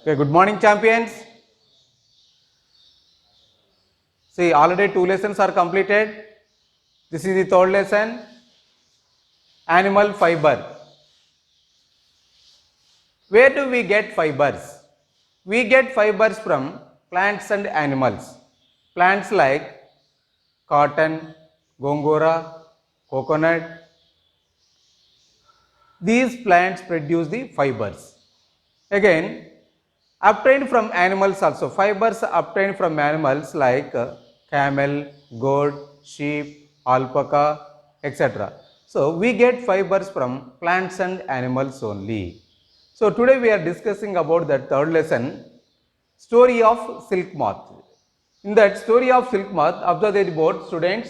Okay, good morning, champions. See, already 2 lessons are completed. This is the third lesson, animal fiber. Where do we get fibers? We get fibers from plants and animals. Plants like cotton, gongora, coconut. These plants produce the fibers. Again, obtained from animals also. Fibers obtained from animals like camel, goat, sheep, alpaca, etc. So we get fibers from plants and animals only. So today we are discussing about the third lesson, story of silk moth. In that story of silk moth, observe the board, students.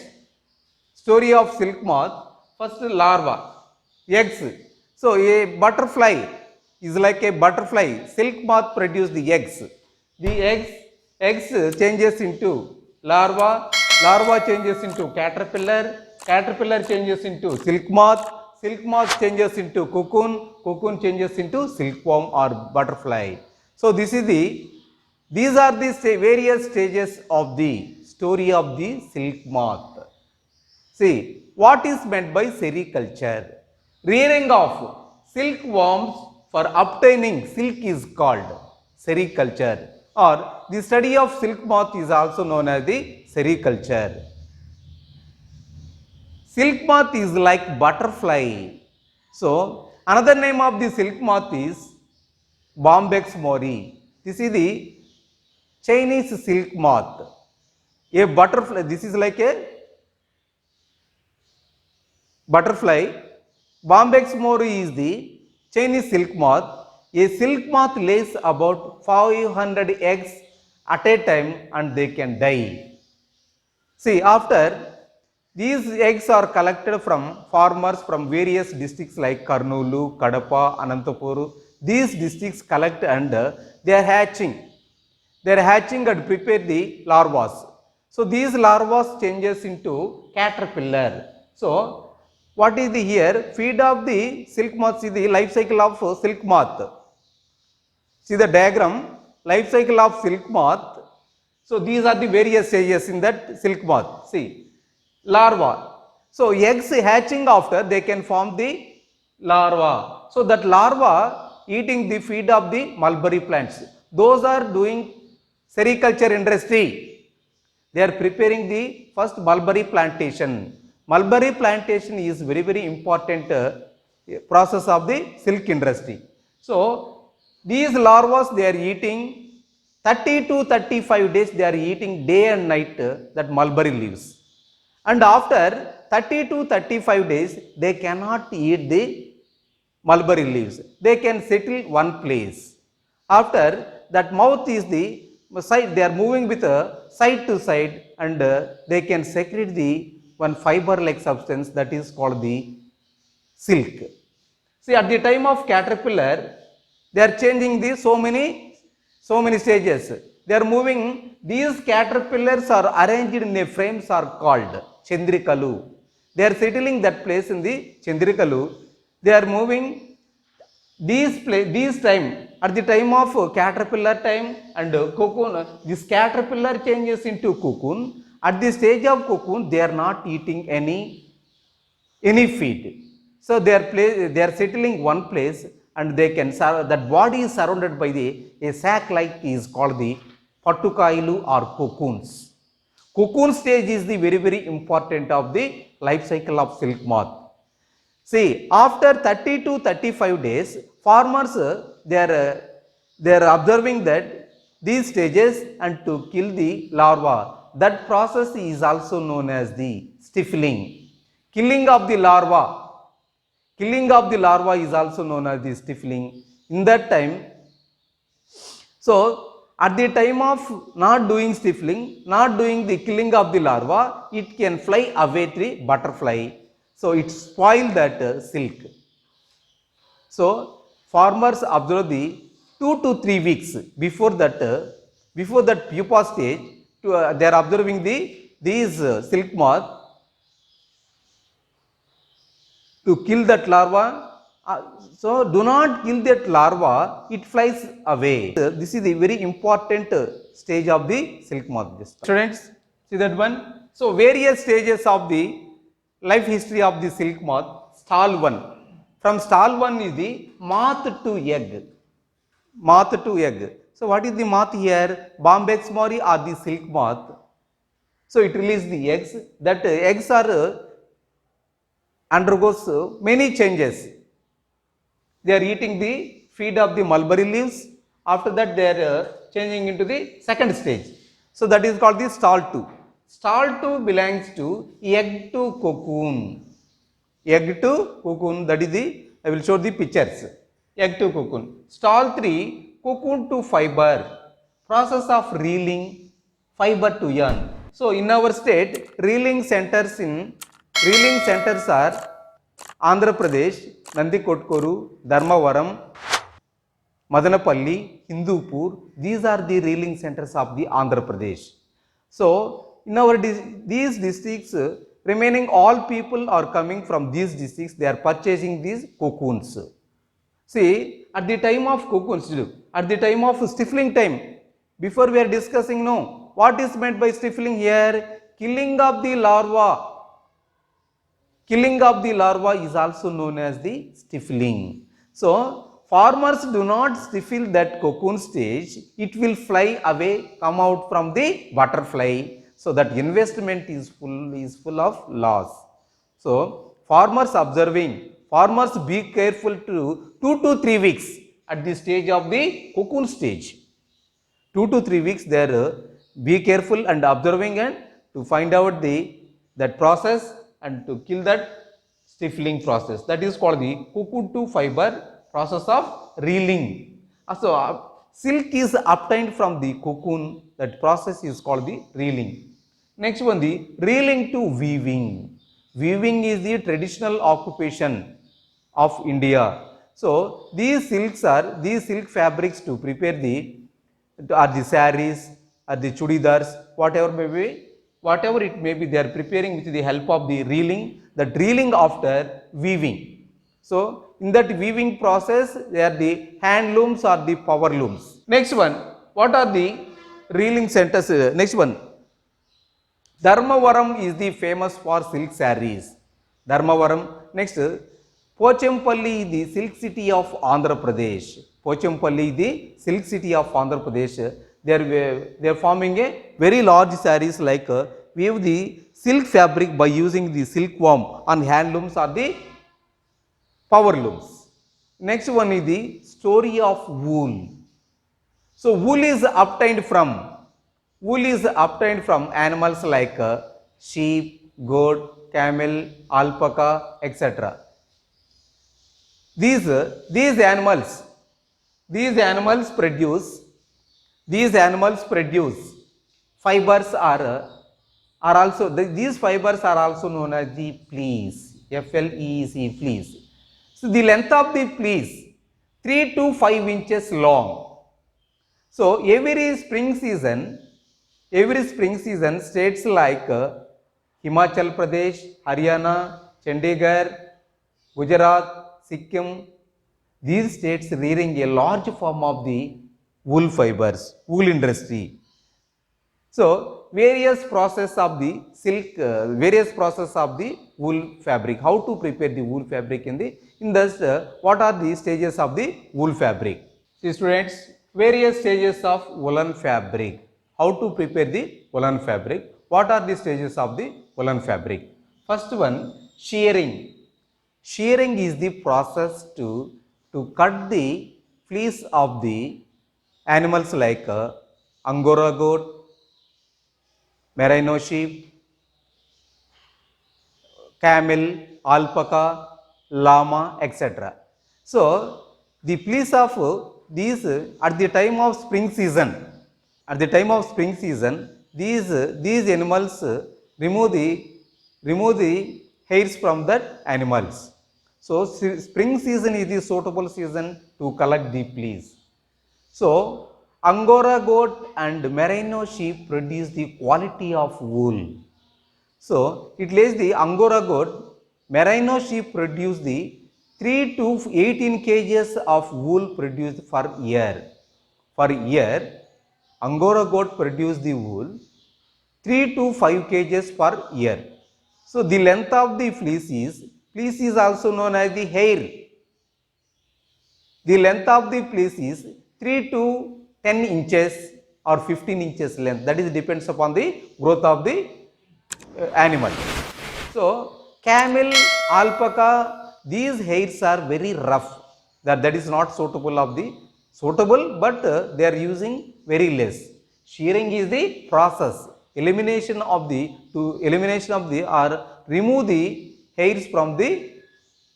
Story of silk moth. First larva, eggs. So a butterfly is like a butterfly. Silk moth produce the eggs. The eggs changes into larva. Larva changes into caterpillar. Caterpillar changes into silk moth. Silk moth changes into cocoon. Cocoon changes into silkworm or butterfly. So these are the various stages of the story of the silk moth. See, what is meant by sericulture? Rearing of silkworms for obtaining silk is called sericulture, or the study of silk moth is also known as the sericulture. Silk moth is like butterfly. So, another name of the silk moth is Bombyx mori. This is the Chinese silk moth. A butterfly, this is like a butterfly. Bombyx mori is the Chinese silk moth. A silk moth lays about 500 eggs at a time and they can die. See, after these eggs are collected from farmers from various districts like Karnool, Kadapa, Anantapur. These districts collect and they are hatching. They are hatching and prepare the larvas. So these larvas changes into caterpillar. So what is the here? Feed of the silk moth. See the life cycle of silk moth. See the diagram, life cycle of silk moth. So these are the various stages in that silk moth. See, larva. So eggs hatching after they can form the larva. So that larva eating the feed of the mulberry plants. Those are doing sericulture industry. They are preparing the first mulberry plantation. Mulberry plantation is very important process of the silk industry. So these larvas they are eating 30 to 35 days they are eating day and night that mulberry leaves. And after 30 to 35 days they cannot eat the mulberry leaves. They can settle one place. After that mouth is the side, they are moving with a side to side and they can secrete the one fiber like substance that is called the silk. See, at the time of caterpillar, they are changing the so many stages. They are moving, these caterpillars are arranged in a frames are called Chandrikalu. They are settling that place in the Chandrikalu. They are moving these time, at the time of caterpillar time and cocoon, this caterpillar changes into cocoon. At the stage of cocoon, they are not eating any feed. So they are settling one place and they can that body is surrounded by a sac like is called the patukailu or cocoons. Cocoon stage is the very important of the life cycle of silk moth. See, after 30 to 35 days, farmers they are observing that these stages and to kill the larva. That process is also known as the stifling. Killing of the larva. Killing of the larva is also known as the stifling. In that time, so at the time of not doing stifling, not doing the killing of the larva, it can fly away the butterfly. So it spoil that silk. So farmers observe the 2 to 3 weeks before that pupa stage. They are observing these silk moth to kill that larva So do not kill that larva, it flies away. This is the very important stage of the silk moth. Students, see that one. So various stages of the life history of the silk moth. Stall 1. From stall 1 is the moth to egg. Moth to egg. So what is the moth here? Bombyx mori or the silk moth. So it releases the eggs. That eggs are undergoes many changes. They are eating the feed of the mulberry leaves. After that they are changing into the second stage. So that is called the stall 2. Stall 2 belongs to egg to cocoon. Egg to cocoon, that is the, I will show the pictures. Egg to cocoon. Stall 3, cocoon to fiber. Process of reeling, fiber to yarn. So in our state, reeling centers are Andhra Pradesh, Nandikotkoru, Dharmavaram, Madanapalli, Hindupur. These are the reeling centers of the Andhra Pradesh. So in our these districts, remaining all people are coming from these districts. They are purchasing these cocoons. See, at the time of cocoons, at the time of stifling time, before we are discussing, no, what is meant by stifling here? Killing of the larva. Killing of the larva is also known as the stifling. So farmers do not stifle that cocoon stage. It will fly away, come out from the butterfly. So that investment is full of loss. So farmers be careful to 2 to 3 weeks at the stage of the cocoon stage. 2 to 3 weeks there, be careful and observing and to find out that process and to kill that stifling process. That is called the cocoon to fiber process of reeling. So silk is obtained from the cocoon. That process is called the reeling. Next one, the reeling to weaving. Weaving is the traditional occupation of India. So these silk fabrics to prepare the saris or the chudidars, whatever it may be, they are preparing with the help of the reeling. That reeling after weaving. So in that weaving process, they are the hand looms or the power looms. Next one, what are the reeling centers? Next one, Dharmavaram is the famous for silk sarees. Dharmavaram. Next, Pochampalli, the silk city of Andhra Pradesh. Pochampalli, the silk city of Andhra Pradesh. They are forming a very large sarees, like weave the silk fabric by using the silkworm on handlooms or the power looms. Next one is the story of wool. So wool is obtained from animals like sheep, goat, camel, alpaca, etc. These animals produce fibers these fibers are also known as the fleece. FLEEC, fleece. So the length of the fleece 3 to 5 inches long. So every spring season states like Himachal Pradesh, Haryana, Chandigarh, Gujarat, Sikkim, these states rearing a large form of the wool fibers, wool industry. So various process of the wool fabric. How to prepare the wool fabric in this? What are the stages of the wool fabric? See students, various stages of woolen fabric. How to prepare the woolen fabric? What are the stages of the woolen fabric? First one, shearing. Shearing is the process to cut the fleece of the animals like Angora goat, merino sheep, camel, alpaca, llama, etc. So the fleece of these at the time of spring season, these animals remove the hairs from that animals. So spring season is the suitable season to collect the fleece. So Angora goat and merino sheep produce the quality of wool. So it lays the Angora goat, merino sheep produce the 3 to 18 kgs of wool produced per year. Per year, Angora goat produce the wool 3 to 5 kgs per year. So the length of the fleece is also known as the hair. The length of the fleece is 3 to 10 inches or 15 inches length. That is depends upon the growth of the animal. So camel, alpaca, these hairs are very rough. That is not suitable, but they are using very less. Shearing is the process. Elimination of the or remove the hairs from the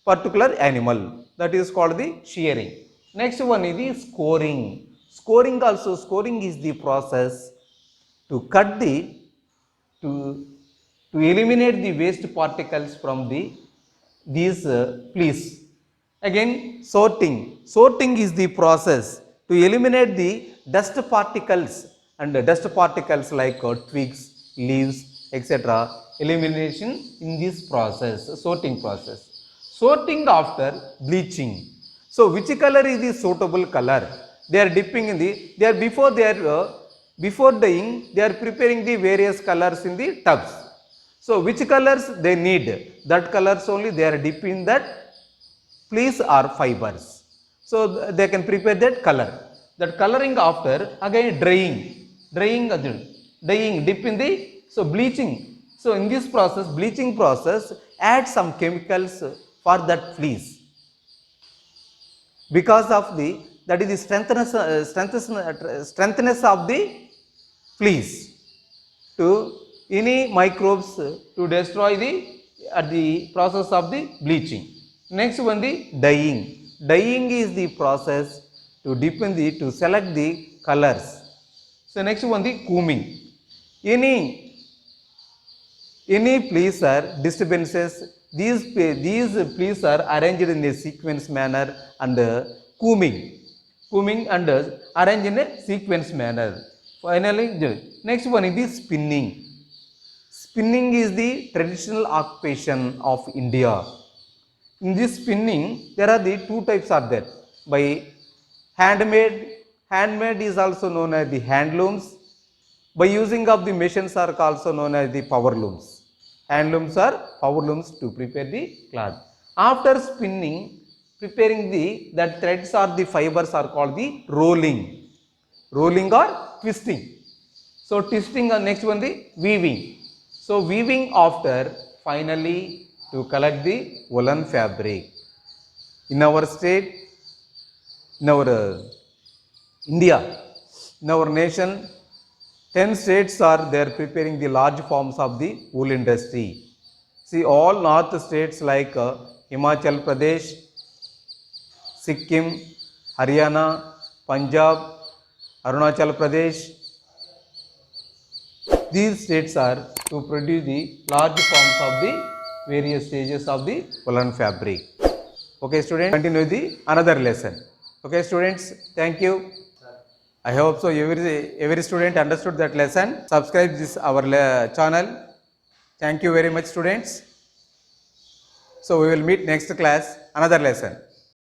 particular animal. That is called the shearing. Next one is the scoring. Scoring is the process to cut the to eliminate the waste particles from these fleece. Again, sorting is the process to eliminate the dust particles like twigs, leaves, etc. Elimination in this process, sorting process. Sorting after bleaching. So which color is the suitable color? They are dipping in before dyeing, they are preparing the various colors in the tubs. So which colors they need? That colors only they are dipping that fleece or fibers. So they can prepare that color. That coloring after again drying, dip in the bleaching. So in this process, bleaching process, add some chemicals for that fleece. Because of that is the strengthness of the fleece to any microbes to destroy the process of the bleaching. Next one, the dyeing. Dyeing is the process to dip in to select the colors. So next one, the combing. Any fleece or disturbances, these fleece are arranged in a sequence manner and combing and arranged in a sequence manner. Finally, next one is the spinning. Spinning is the traditional occupation of India. In this spinning, there are the two types are there. By handmade is also known as the handlooms. By using of the machines are also known as the power looms. Handlooms are power looms to prepare the cloth. After spinning, preparing that threads or the fibers are called the rolling or twisting. So twisting and next one the weaving. So weaving after finally to collect the woolen fabric. In our state, in our India, in our nation, 10 states are there preparing the large forms of the wool industry. See, all north states like Himachal Pradesh, Sikkim, Haryana, Punjab, Arunachal Pradesh. These states are to produce the large forms of the various stages of the woolen fabric. Okay, students, continue the another lesson. Okay, students, thank you. I hope so every student understood that lesson. Subscribe this our channel. Thank you very much, students. So we will meet next class, another lesson.